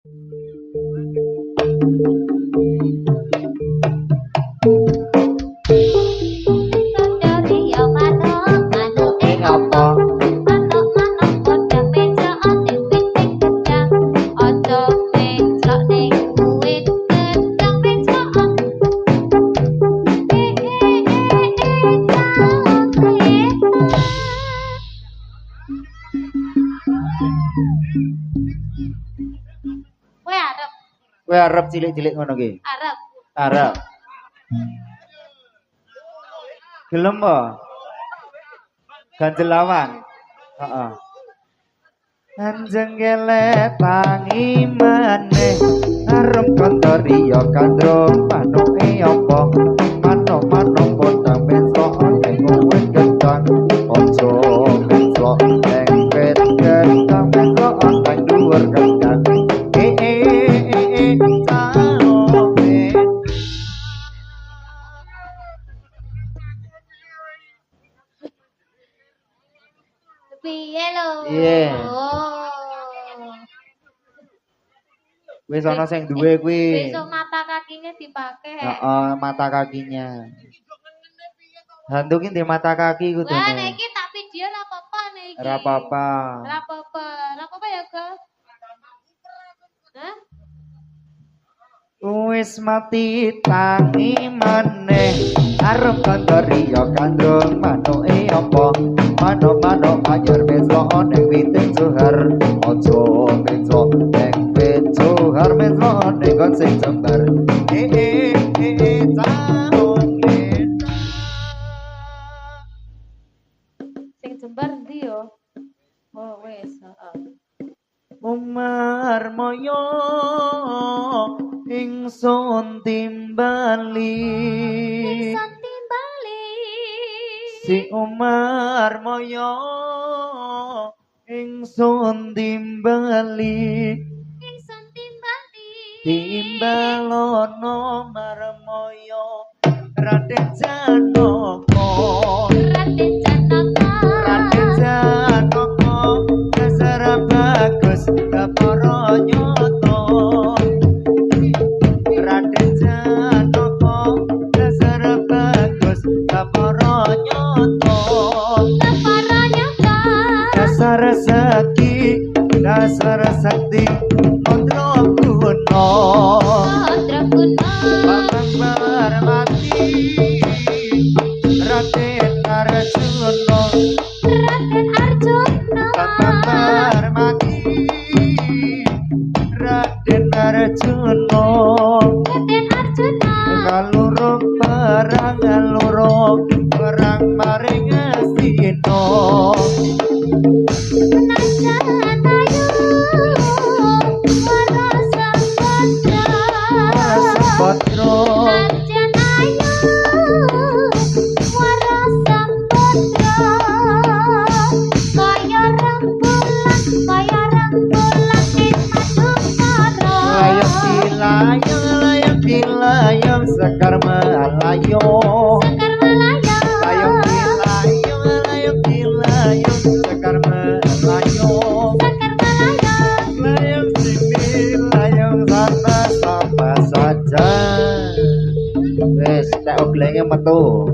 Kowe arep cilik-cilik ngono ki? Arep. Arep. Gelem po? Ganjelawan. Heeh. Anjeng gele tangi maneh arep kandori ya kandrong manuke apa manuk potang besok ning kowe gedang ojo besok ning wit gedang besok ning dhuwur gedang Piye lho? Piye? Wis ana sing duwe kuwi. Besok mata kakinya dipakai. Heeh, mata kakinya. Hantu ki ndek mata kaki kudune. Wah, nek iki tak video ora apa-apa nek iki. Ora apa-apa. Ora apa-apa. Ora apa-apa ya, Gal? Hah? Wis mati tangi maneh arep kandori ya kandung manuke apa manuk ajar besok ning witing johar aja besok ning wit johar besok ning kon sing jembar Sing jembar ndi yo? Oh, wis, heeh. Umar moyo ingsun timbali si Umar moyo ingsun timbali timbalono marmoyo Raden Janaka dasar bagus para nyoto Raden Janaka dasar bagus para nyoto dasar sakti Mandra Guna Bambang Parmati Raden Arjuna Bambang Parmati Raden Arjuna kaloro perang maring Astina layang sekar malayo layang sekar malayo layang sini layang sana sama saja wes tak oblenge metu